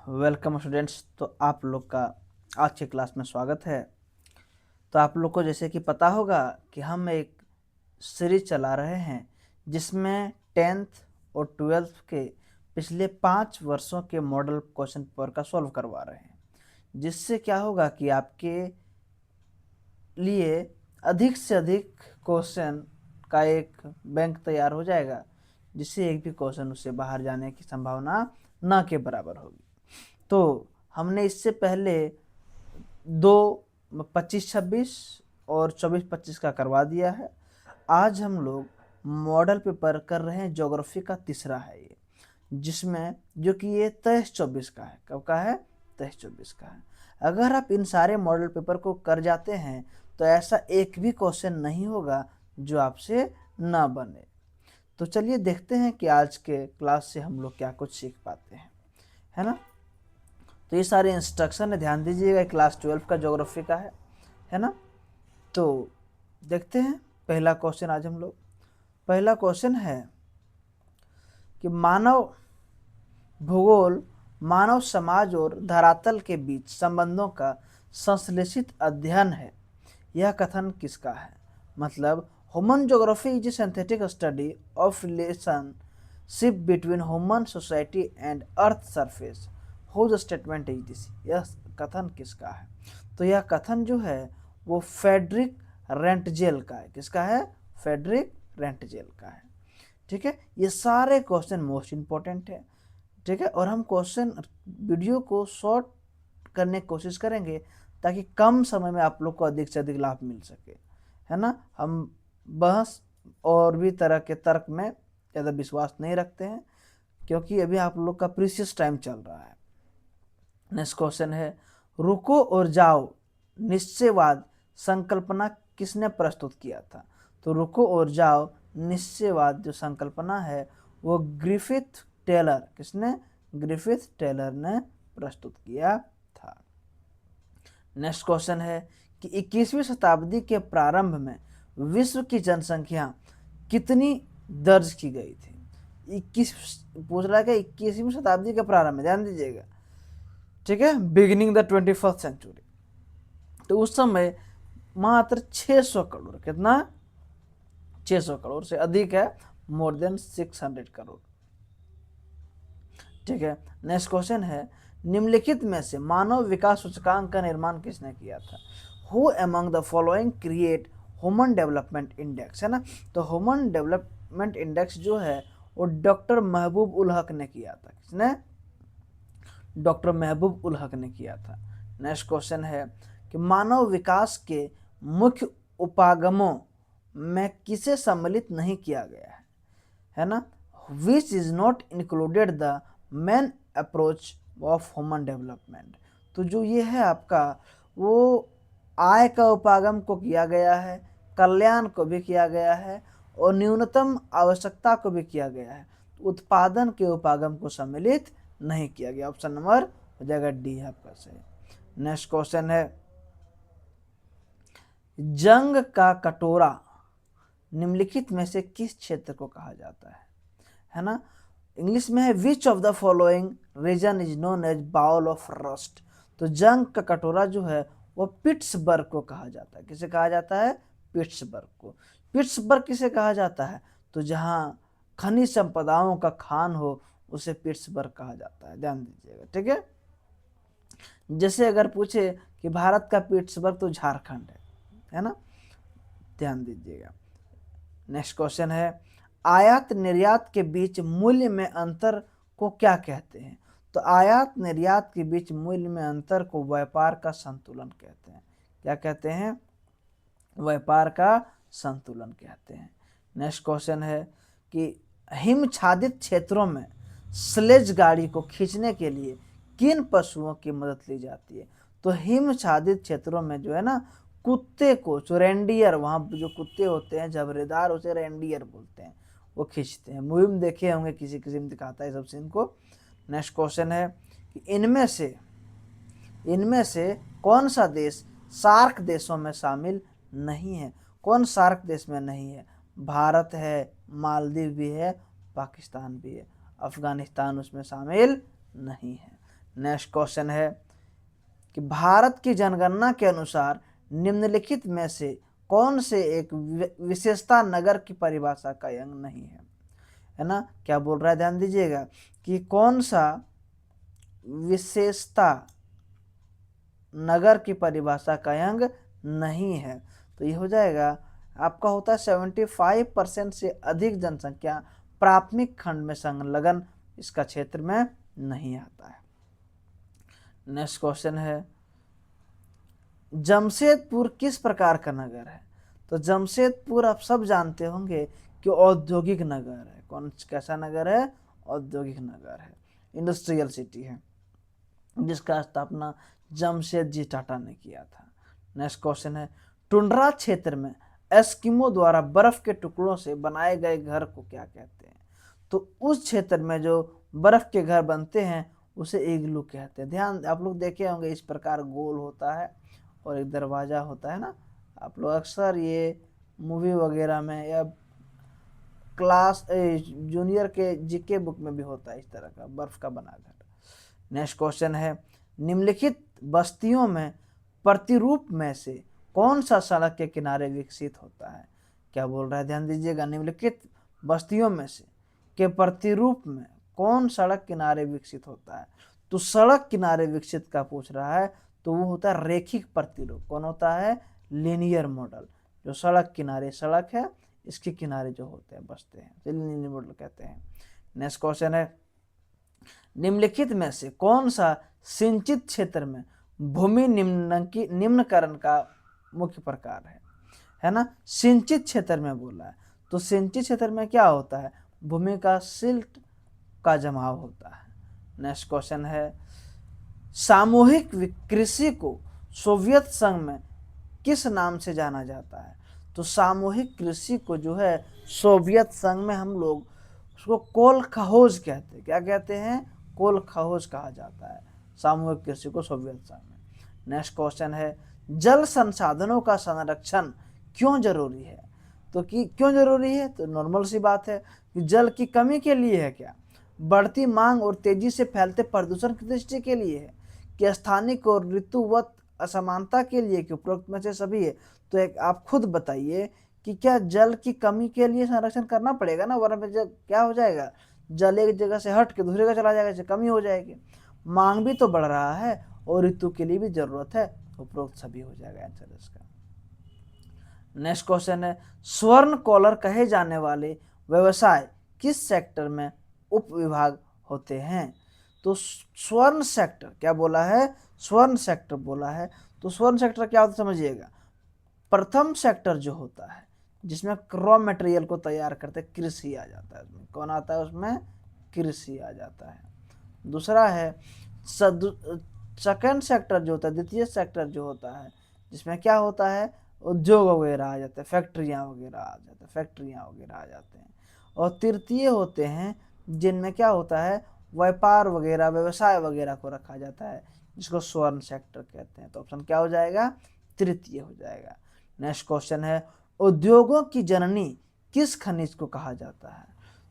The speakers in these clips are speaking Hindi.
Welcome students. तो आप लोग का आज की क्लास में स्वागत है। तो आप लोग को जैसे कि पता होगा कि हम एक सीरीज चला रहे हैं जिसमें 10th और 12th के पिछले 5 वर्षों के मॉडल क्वेश्चन पेपर का सॉल्व करवा रहे हैं, जिससे क्या होगा कि आपके लिए अधिक से अधिक क्वेश्चन का एक बैंक तैयार हो जाएगा, जिससे एक भी क्वेश्चन उससे बाहर जाने की संभावना न के बराबर होगी। तो हमने इससे पहले 25-26 और 24-25 का करवा दिया है। आज हम लोग मॉडल पेपर कर रहे हैं, ज्योग्राफी का तीसरा है ये, जिसमें जो कि ये 23-24 का है। कब का है? 23-24 का है। अगर आप इन सारे मॉडल पेपर को कर जाते हैं तो ऐसा एक भी क्वेश्चन नहीं होगा जो आपसे ना बने। तो चलिए देखते हैं कि आज के क्लास से हम लोग क्या कुछ सीख पाते हैं, है ना। तो ये सारे इंस्ट्रक्शन है, ध्यान दीजिएगा। क्लास 12 का ज्योग्राफी का है ना। तो देखते हैं पहला क्वेश्चन। आज हम लोग पहला क्वेश्चन है कि मानव भूगोल मानव समाज और धरातल के बीच संबंधों का संश्लेषित अध्ययन है। यह कथन किसका है? मतलब human geography is a synthetic study of relationship between human society and earth surface. Whose statement is this? यह कथन किसका है? तो यह कथन जो है वो फेडरिक रेंटजेल का है। किसका है? फेडरिक रेंटजेल का है। ठीक है, ये सारे क्वेश्चन मोस्ट इंपॉर्टेंट है। ठीक है, और हम क्वेश्चन वीडियो को शॉर्ट करने की कोशिश करेंगे ताकि कम समय में आप लोग को अधिक से अधिक लाभ मिल सके, है ना। हम बहस और भी तरह के तर्क में ज़्यादा विश्वास नहीं रखते हैं, क्योंकि अभी आप लोग का प्रीशियस टाइम चल रहा है। नेक्स्ट क्वेश्चन है, रुको और जाओ निश्चयवाद संकल्पना किसने प्रस्तुत किया था? तो रुको और जाओ निश्चयवाद जो संकल्पना है वो ग्रिफिथ टेलर, किसने? ग्रिफिथ टेलर ने प्रस्तुत किया था। नेक्स्ट क्वेश्चन है कि 21वीं शताब्दी के प्रारंभ में विश्व की जनसंख्या कितनी दर्ज की गई थी? 21 पूछ रहा है कि 21वीं शताब्दी के प्रारंभ में, ध्यान दीजिएगा। ठीक है, बिगिनिंग द 21st सेंचुरी। तो उस समय मात्र 600 करोड़, कितना? 600 करोड़ से अधिक है, मोर देन 600 करोड़। ठीक है, नेक्स्ट क्वेश्चन है, निम्नलिखित में से मानव विकास सूचकांक का निर्माण किसने किया था? Who among the following create human development index, है ना। तो ह्यूमन डेवलपमेंट इंडेक्स जो है वो डॉक्टर महबूब उल हक ने किया था। किसने? डॉक्टर महबूब उल हक ने किया था। नेक्स्ट क्वेश्चन है कि मानव विकास के मुख्य उपागमों में किसे सम्मिलित नहीं किया गया है ना। Which is not included the main approach of human development. तो जो ये है आपका, वो आय का उपागम को किया गया है, कल्याण को भी किया गया है और न्यूनतम आवश्यकता को भी किया गया है। तो उत्पादन के उपागम को सम्मिलित नहीं किया गया। ऑप्शन नंबर हो जाएगा डी है आपका सही। नेक्स्ट क्वेश्चन है, जंग का कटोरा निम्नलिखित में से किस क्षेत्र को कहा जाता है ना। इंग्लिश में है which of the following region is known as bowl of rust. तो जंग का कटोरा जो है वो पिट्सबर्ग को कहा जाता है। किसे कहा जाता है? पिट्सबर्ग को। पिट्सबर्ग किसे कहा जाता है? तो जहाँ खनिज संपदाओं का खान हो उसे पिट्सबर्ग कहा जाता है, ध्यान दीजिएगा। ठीक है, जैसे अगर पूछे कि भारत का पिट्सबर्ग, तो झारखंड है ना, ध्यान दीजिएगा। नेक्स्ट क्वेश्चन है, आयात निर्यात के बीच मूल्य में अंतर को क्या कहते हैं? तो आयात निर्यात के बीच मूल्य में अंतर को व्यापार का संतुलन कहते हैं। क्या कहते हैं? व्यापार का संतुलन कहते हैं। नेक्स्ट क्वेश्चन है कि हिमच्छादित क्षेत्रों में स्लेज गाड़ी को खींचने के लिए किन पशुओं की मदद ली जाती है? तो हिमच्छादित क्षेत्रों में जो है ना, कुत्ते को, जो रेंडियर, वहाँ जो कुत्ते होते हैं झबरेदार, उसे रेंडियर बोलते हैं, वो खींचते हैं। मूवी में देखे होंगे, किसी किसी में दिखाता है सब सीन को। नेक्स्ट क्वेश्चन है कि इनमें से कौन सा देश सार्क देशों में शामिल नहीं है? कौन सार्क देश में नहीं है? भारत है, मालदीव भी है, पाकिस्तान भी है, अफगानिस्तान उसमें शामिल नहीं है। नेक्स्ट क्वेश्चन है कि भारत की जनगणना के अनुसार निम्नलिखित में से कौन से एक विशेषता नगर की परिभाषा का अंग नहीं है ना। क्या बोल रहा है, ध्यान दीजिएगा कि कौन सा विशेषता नगर की परिभाषा का अंग नहीं है। तो ये हो जाएगा आपका होता है 75% से अधिक जनसंख्या प्राथमिक खंड में संलग्न इसका क्षेत्र में नहीं आता है। नेक्स्ट क्वेश्चन है जमशेदपुर किस प्रकार का नगर है। तो जमशेदपुर आप सब जानते होंगे कि औद्योगिक नगर है। कौन कैसा नगर है, औद्योगिक नगर है, इंडस्ट्रियल सिटी है, जिसका स्थापना जमशेद जी टाटा ने किया था। नेक्स्ट क्वेश्चन है टुंड्रा क्षेत्र में एस्किमो द्वारा बर्फ के टुकड़ों से बनाए गए घर को क्या कहते हैं। तो उस क्षेत्र में जो बर्फ के घर बनते हैं उसे इग्लू कहते हैं। ध्यान आप लोग देखे होंगे इस प्रकार गोल होता है और एक दरवाजा होता है ना। आप लोग अक्सर ये मूवी वगैरह में या क्लास जूनियर के जीके बुक में भी होता है इस तरह का बर्फ का बना घर। नेक्स्ट क्वेश्चन है निम्नलिखित बस्तियों में प्रतिरूप में से कौन सा सड़क के किनारे विकसित होता है। क्या बोल रहा है, ध्यान दीजिएगा, निम्नलिखित बस्तियों में से के प्रतिरूप में कौन सड़क किनारे विकसित होता है। तो सड़क किनारे विकसित का पूछ रहा है तो वो होता है रेखिक प्रतिरूप। कौन होता है, लीनियर मॉडल। जो सड़क किनारे सड़क है इसके किनारे जो होते हैं बसते हैं तो लीनियर मॉडल कहते हैं। नेक्स्ट क्वेश्चन है निम्नलिखित में से कौन सा सिंचित क्षेत्र में भूमि निम्नकरण का मुख्य प्रकार है ना। सिंचित क्षेत्र में बोला है तो सिंचित क्षेत्र में क्या होता है, भूमि का सिल्ट का जमाव होता है। नेक्स्ट क्वेश्चन है सामूहिक कृषि को सोवियत संघ में किस नाम से जाना जाता है। तो सामूहिक कृषि को जो है सोवियत संघ में हम लोग उसको कोलखोज कहते हैं। क्या कहते हैं, कोलखोज कहा जाता है सामूहिक कृषि को सोवियत संघ में। नेक्स्ट क्वेश्चन है जल संसाधनों का संरक्षण क्यों जरूरी है। तो कि क्यों जरूरी है, तो नॉर्मल सी बात है कि जल की कमी के लिए है, क्या बढ़ती मांग और तेजी से फैलते प्रदूषण की दृष्टि के लिए है, कि स्थानिक और ऋतुवत असमानता के लिए, कि उपरोक्त में से सभी है। तो एक आप खुद बताइए कि क्या जल की कमी के लिए संरक्षण करना पड़ेगा ना, वरना क्या हो जाएगा, जल एक जगह से हट के दूसरी जगह चला जाएगा, इससे कमी हो जाएगी। मांग भी तो बढ़ रहा है और ऋतु के लिए भी जरूरत है, उपरोक्त सभी हो जाएगा आंसर इसका। नेक्स्ट क्वेश्चन है स्वर्ण कॉलर कहे जाने वाले व्यवसाय किस सेक्टर में उप विभाग होते हैं। तो स्वर्ण सेक्टर क्या बोला है, स्वर्ण सेक्टर बोला है। तो स्वर्ण सेक्टर क्या होता है समझिएगा, प्रथम सेक्टर जो होता है जिसमें रॉ मटेरियल को तैयार करते कृषि आ जाता है, उसमें कौन आता है, उसमें कृषि आ जाता है। दूसरा है सेकंड सेक्टर जो होता है, द्वितीय सेक्टर जो होता है जिसमें क्या होता है, उद्योग वगैरह आ जाते हैं, फैक्ट्रियाँ वगैरह आ जाते हैं, फैक्ट्रियाँ वगैरह आ जाते हैं। और तृतीय होते हैं जिनमें क्या होता है, व्यापार वगैरह व्यवसाय वगैरह को रखा जाता है, जिसको स्वर्ण सेक्टर कहते हैं। तो ऑप्शन क्या हो जाएगा, तृतीय हो जाएगा। नेक्स्ट क्वेश्चन है उद्योगों की जननी किस खनिज को कहा जाता है।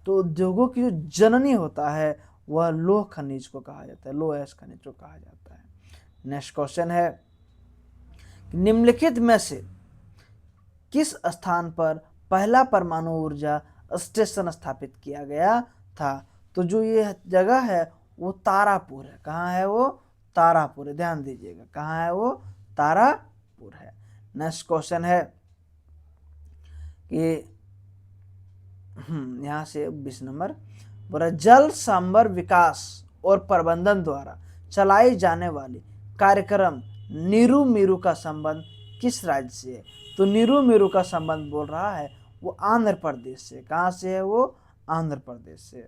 तो उद्योगों की जो जननी होता है वह लोह खनिज को कहा जाता है, लोह एस खनिज को कहा जाता है। नेक्स्ट क्वेश्चन है निम्नलिखित में से किस स्थान पर पहला परमाणु ऊर्जा स्टेशन स्थापित किया गया था। तो जो ये जगह है वो तारापुर है। कहाँ है वो, तारापुर है, ध्यान दीजिएगा कहाँ है वो, तारापुर है। नेक्स्ट क्वेश्चन है कि यहाँ से 20 नंबर बोला जल सांबर विकास और प्रबंधन द्वारा चलाई जाने वाली कार्यक्रम नीरू मीरू का संबंध किस राज्य से है। तो नीरू मीरू का संबंध बोल रहा है वो आंध्र प्रदेश से। कहाँ से है वो, आंध्र प्रदेश से।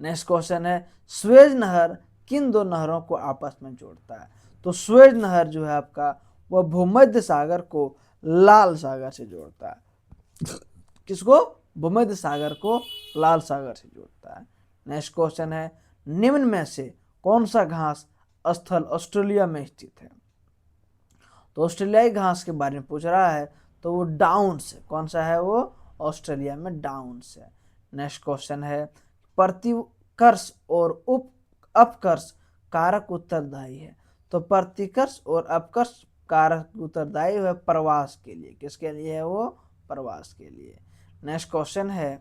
नेक्स्ट क्वेश्चन है स्वेज नहर किन दो नहरों को आपस में जोड़ता है। तो स्वेज नहर जो है आपका वह भूमध्य सागर को लाल सागर से जोड़ता है। किसको, भूमध्य सागर को लाल सागर से जोड़ता है। नेक्स्ट क्वेश्चन है निम्न में से कौन सा घास स्थल ऑस्ट्रेलिया में स्थित है। तो ऑस्ट्रेलियाई घास के बारे में पूछ रहा है तो वो डाउन्स है। कौन सा है वो, ऑस्ट्रेलिया में डाउन्स है। नेक्स्ट क्वेश्चन है प्रतिकर्ष और अपकर्ष कारक उत्तरदायी है? तो प्रतिकर्ष और अपकर्ष कारक उत्तरदायी है प्रवास के लिए। किसके लिए है वो? प्रवास के लिए। नेक्स्ट क्वेश्चन है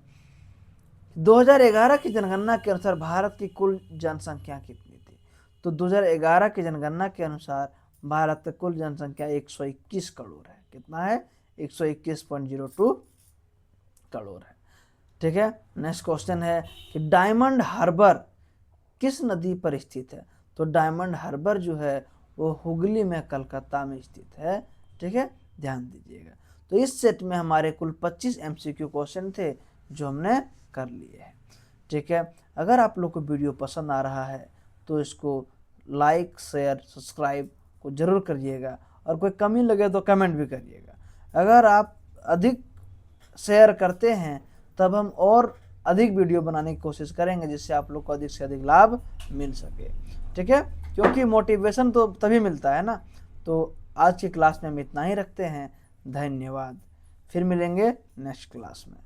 2011 की जनगणना के अनुसार भारत की कुल जनसंख्या कितनी थी? तो 2011 की जनगणना के अनुसार भारत की कुल जनसंख्या 121 करोड़ है। कितना है? 121.02 करोड़ है। ठीक है। नेक्स्ट क्वेश्चन है कि डायमंड हार्बर किस नदी पर स्थित है? तो डायमंड हार्बर जो है वो हुगली में कलकत्ता में स्थित है। ठीक है, ध्यान दीजिएगा। तो इस सेट में हमारे कुल 25 MCQ क्वेश्चन थे जो हमने कर लिए हैं। ठीक है, अगर आप लोग को वीडियो पसंद आ रहा है तो इसको लाइक शेयर सब्सक्राइब को जरूर करिएगा, और कोई कमी लगे तो कमेंट भी करिएगा। अगर आप अधिक शेयर करते हैं तब हम और अधिक वीडियो बनाने की कोशिश करेंगे जिससे आप लोग को अधिक से अधिक लाभ मिल सके। ठीक है, क्योंकि मोटिवेशन तो तभी मिलता है ना। तो आज की क्लास में हम इतना ही रखते हैं। धन्यवाद। फिर मिलेंगे नेक्स्ट क्लास में।